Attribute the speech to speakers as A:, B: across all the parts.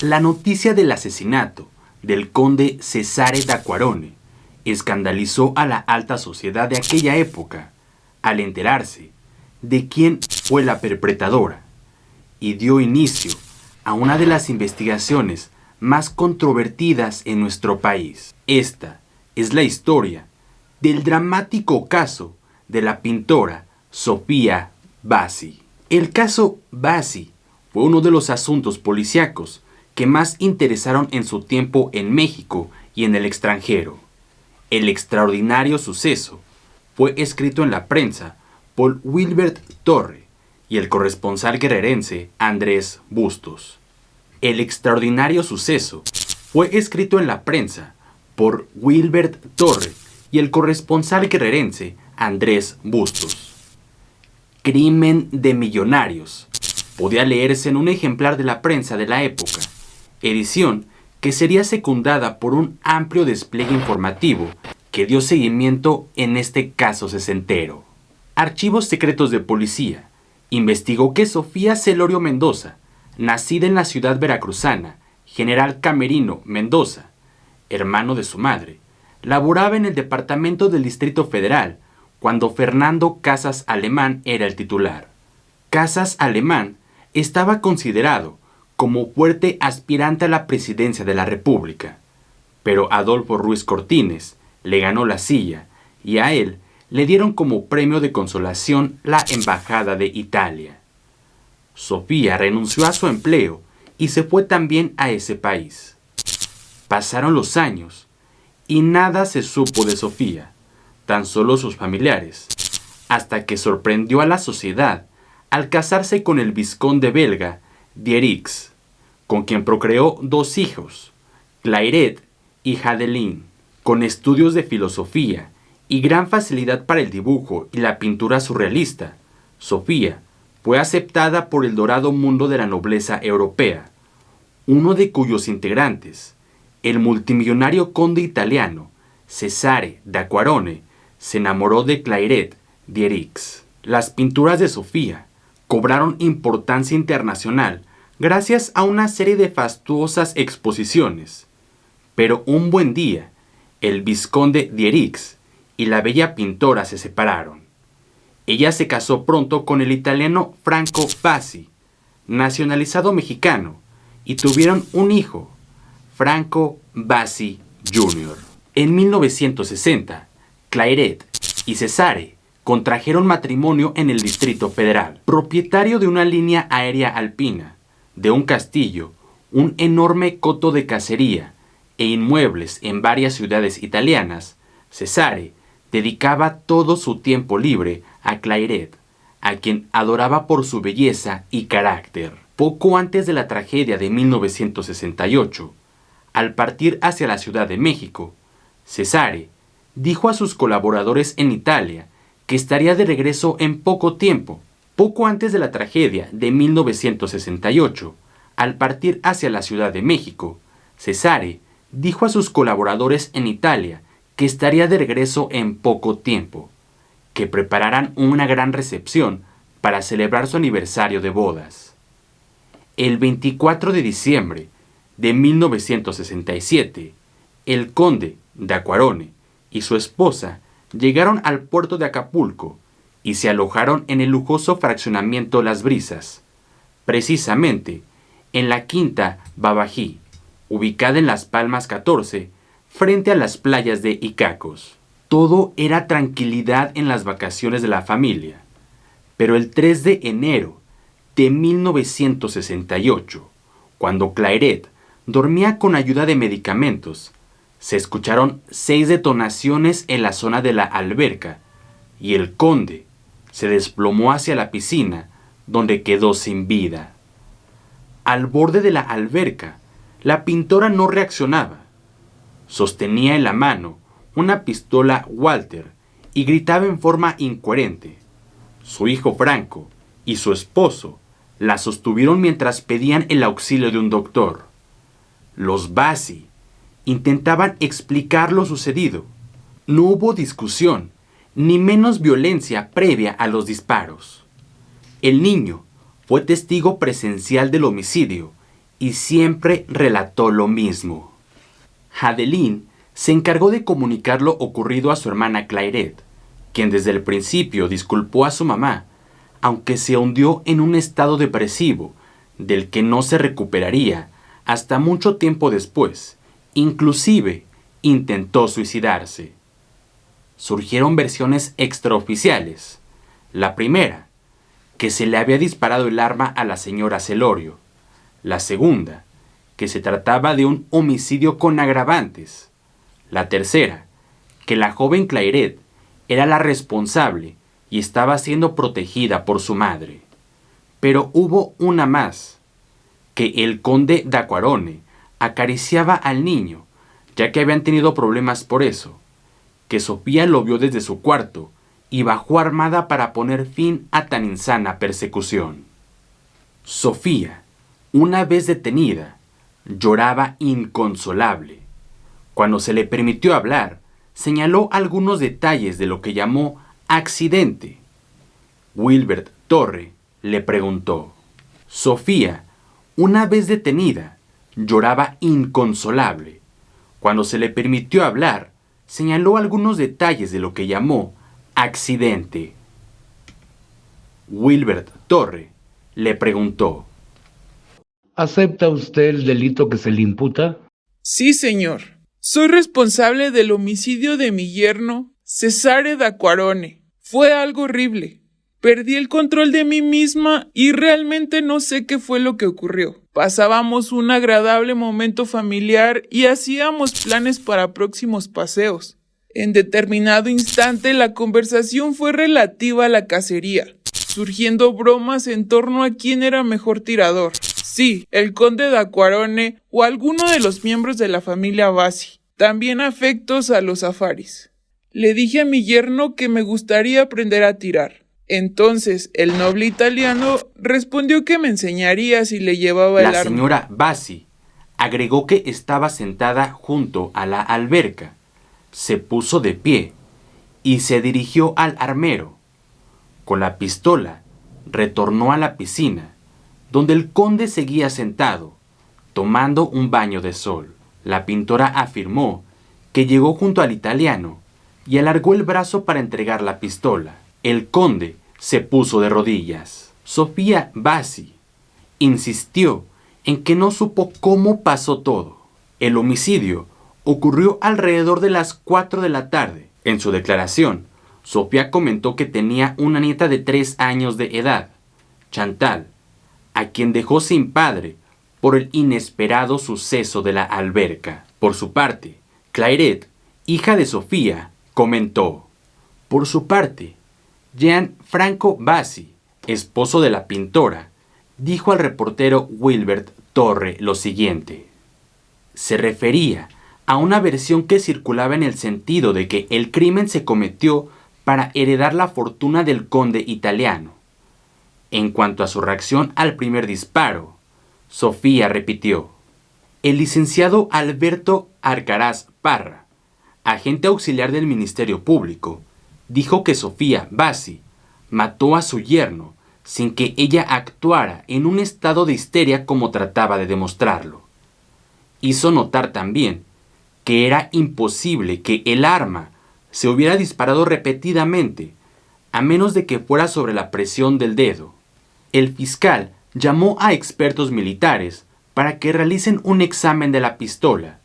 A: La noticia del asesinato del conde Cesare d'Acquarone escandalizó a la alta sociedad de aquella época al enterarse de quién fue la perpetradora y dio inicio a una de las investigaciones más controvertidas en nuestro país. Esta es la historia del dramático caso de la pintora Sofía Bassi. El caso Bassi fue uno de los asuntos policíacos que más interesaron en su tiempo en México y en el extranjero. El extraordinario suceso fue escrito en la prensa por Wilbert Torre y el corresponsal guerrerense Andrés Bustos. El extraordinario suceso fue escrito en la prensa por Wilbert Torre y el corresponsal guerrerense Andrés Bustos. Crimen de millonarios. Podía leerse en un ejemplar de la prensa de la época, edición que sería secundada por un amplio despliegue informativo que dio seguimiento en este caso sesentero. Archivos Secretos de Policía investigó que Sofía Celorio Mendoza, nacida en la ciudad veracruzana General Camerino Mendoza, hermano de su madre, laboraba en el departamento del Distrito Federal cuando Fernando Casas Alemán era el titular. Casas Alemán estaba considerado como fuerte aspirante a la presidencia de la República, pero Adolfo Ruiz Cortines le ganó la silla y a él le dieron como premio de consolación la Embajada de Italia. Sofía renunció a su empleo y se fue también a ese país. Pasaron los años y nada se supo de Sofía, tan solo sus familiares, hasta que sorprendió a la sociedad al casarse con el vizconde belga Dierix, con quien procreó 2 hijos, Clairet y Jadeline. Con estudios de filosofía y gran facilidad para el dibujo y la pintura surrealista, Sofía fue aceptada por el dorado mundo de la nobleza europea, uno de cuyos integrantes, el multimillonario conde italiano Cesare d'Acquarone, se enamoró de Clairet Dierix. Las pinturas de Sofía cobraron importancia internacional gracias a una serie de fastuosas exposiciones, pero un buen día, el vizconde Dierix y la bella pintora se separaron. Ella se casó pronto con el italiano Franco Bassi, nacionalizado mexicano, y tuvieron un hijo, Franco Bassi Jr. En 1960, Clairet y Cesare contrajeron matrimonio en el Distrito Federal. Propietario de una línea aérea alpina, de un castillo, un enorme coto de cacería e inmuebles en varias ciudades italianas, Cesare dedicaba todo su tiempo libre a Clairet, a quien adoraba por su belleza y carácter. Poco antes de la tragedia de 1968, al partir hacia la Ciudad de México, Cesare dijo a sus colaboradores en Italia que estaría de regreso en poco tiempo. Poco antes de la tragedia de 1968, al partir hacia la Ciudad de México, Cesare dijo a sus colaboradores en Italia que estaría de regreso en poco tiempo, que prepararán una gran recepción para celebrar su aniversario de bodas. El 24 de diciembre de 1967, el conde d'Acquarone y su esposa llegaron al puerto de Acapulco y se alojaron en el lujoso fraccionamiento Las Brisas, precisamente en la Quinta Babají, ubicada en Las Palmas 14, frente a las playas de Icacos. Todo era tranquilidad en las vacaciones de la familia, pero el 3 de enero de 1968, cuando Clairet dormía con ayuda de medicamentos, se escucharon 6 detonaciones en la zona de la alberca y el conde se desplomó hacia la piscina, donde quedó sin vida. Al borde de la alberca, la pintora no reaccionaba. Sostenía en la mano una pistola Walter y gritaba en forma incoherente. Su hijo Franco y su esposo la sostuvieron mientras pedían el auxilio de un doctor. Los Bassi intentaban explicar lo sucedido. No hubo discusión, ni menos violencia previa a los disparos. El niño fue testigo presencial del homicidio y siempre relató lo mismo. Adeline se encargó de comunicar lo ocurrido a su hermana Clairette, quien desde el principio disculpó a su mamá, aunque se hundió en un estado depresivo, del que no se recuperaría hasta mucho tiempo después. Inclusive intentó suicidarse. Surgieron versiones extraoficiales. La primera, que se le había disparado el arma a la señora Celorio. La segunda, que se trataba de un homicidio con agravantes. La tercera, que la joven Clairette era la responsable y estaba siendo protegida por su madre. Pero hubo una más, que el conde d'Acquarone acariciaba al niño, ya que habían tenido problemas por eso, que Sofía lo vio desde su cuarto y bajó armada para poner fin a tan insana persecución. Sofía, una vez detenida, lloraba inconsolable. Cuando se le permitió hablar, señaló algunos detalles de lo que llamó accidente. Wilbert Torre le preguntó. Sofía, una vez detenida, lloraba inconsolable. Cuando se le permitió hablar, señaló algunos detalles de lo que llamó accidente. Wilbert Torre le preguntó.
B: ¿Acepta usted el delito que se le imputa?
C: Sí, señor. Soy responsable del homicidio de mi yerno, Cesare d'Acquarone. Fue algo horrible. Perdí el control de mí misma y realmente no sé qué fue lo que ocurrió. Pasábamos un agradable momento familiar y hacíamos planes para próximos paseos. En determinado instante la conversación fue relativa a la cacería, surgiendo bromas en torno a quién era mejor tirador. Sí, el conde d'Acquarone o alguno de los miembros de la familia Bassi, también afectos a los safaris. Le dije a mi yerno que me gustaría aprender a tirar. Entonces el noble italiano respondió que me enseñaría si le llevaba el arma.
A: La señora Bassi agregó que estaba sentada junto a la alberca. Se puso de pie y se dirigió al armero. Con la pistola retornó a la piscina, donde el conde seguía sentado, tomando un baño de sol. La pintora afirmó que llegó junto al italiano y alargó el brazo para entregar la pistola. El conde se puso de rodillas. Sofía Bassi insistió en que no supo cómo pasó todo. El homicidio ocurrió alrededor de las 4 de la tarde. En su declaración, Sofía comentó que tenía una nieta de 3 años de edad, Chantal, a quien dejó sin padre por el inesperado suceso de la alberca. Por su parte, Clairette, hija de Sofía, comentó. Por su parte, Gianfranco Bassi, esposo de la pintora, dijo al reportero Wilbert Torre lo siguiente. Se refería a una versión que circulaba en el sentido de que el crimen se cometió para heredar la fortuna del conde italiano. En cuanto a su reacción al primer disparo, Sofía repitió. El licenciado Alberto Arcaraz Parra, agente auxiliar del Ministerio Público, dijo que Sofía Bassi mató a su yerno sin que ella actuara en un estado de histeria como trataba de demostrarlo. Hizo notar también que era imposible que el arma se hubiera disparado repetidamente, a menos de que fuera sobre la presión del dedo. El fiscal llamó a expertos militares para que realicen un examen de la pistola,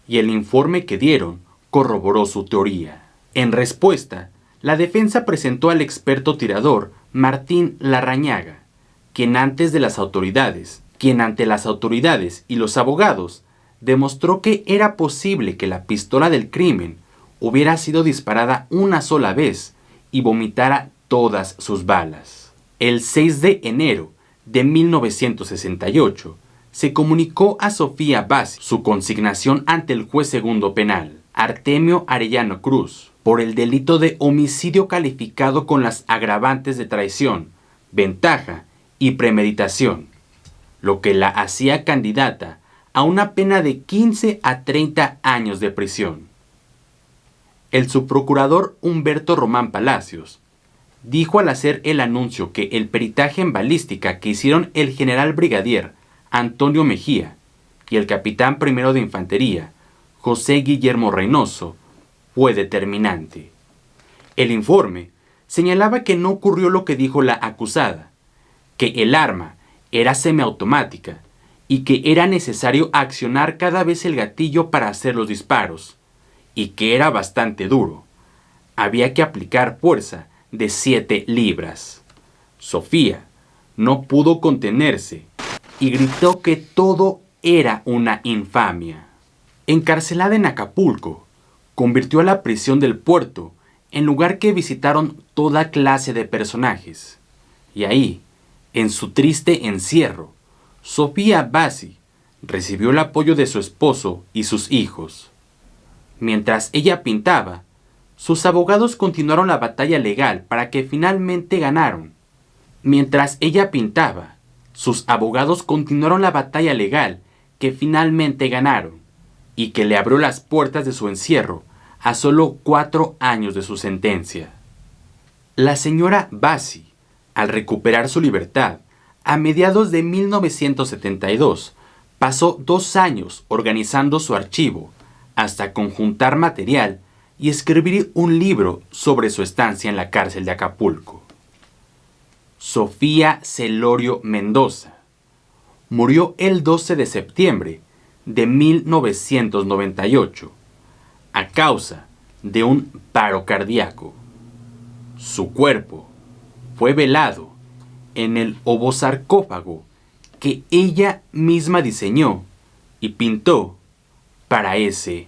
A: y el informe que dieron corroboró su teoría. En respuesta, la defensa presentó al experto tirador Martín Larrañaga, quien ante las autoridades y los abogados demostró que era posible que la pistola del crimen hubiera sido disparada una sola vez y vomitara todas sus balas. El 6 de enero de 1968 se comunicó a Sofía Bassi su consignación ante el juez segundo penal, Artemio Arellano Cruz, por el delito de homicidio calificado con las agravantes de traición, ventaja y premeditación, lo que la hacía candidata a una pena de 15 a 30 años de prisión. El subprocurador Humberto Román Palacios dijo al hacer el anuncio que el peritaje en balística que hicieron el general brigadier Antonio Mejía, y el capitán primero de infantería, José Guillermo Reynoso, fue determinante. El informe señalaba que no ocurrió lo que dijo la acusada, que el arma era semiautomática y que era necesario accionar cada vez el gatillo para hacer los disparos, y que era bastante duro. Había que aplicar fuerza de 7 libras. Sofía no pudo contenerse y gritó que todo era una infamia. Encarcelada en Acapulco, convirtió a la prisión del puerto en lugar que visitaron toda clase de personajes. Y ahí, en su triste encierro, Sofía Bassi recibió el apoyo de su esposo y sus hijos. Mientras ella pintaba, sus abogados continuaron la batalla legal para que finalmente ganaron. Mientras ella pintaba, sus abogados continuaron la batalla legal que finalmente ganaron y que le abrió las puertas de su encierro a solo 4 años de su sentencia. La señora Bassi, al recuperar su libertad, a mediados de 1972, pasó 2 años organizando su archivo, hasta conjuntar material y escribir un libro sobre su estancia en la cárcel de Acapulco. Sofía Celorio Mendoza murió el 12 de septiembre de 1998 a causa de un paro cardíaco. Su cuerpo fue velado en el ovosarcófago que ella misma diseñó y pintó para ese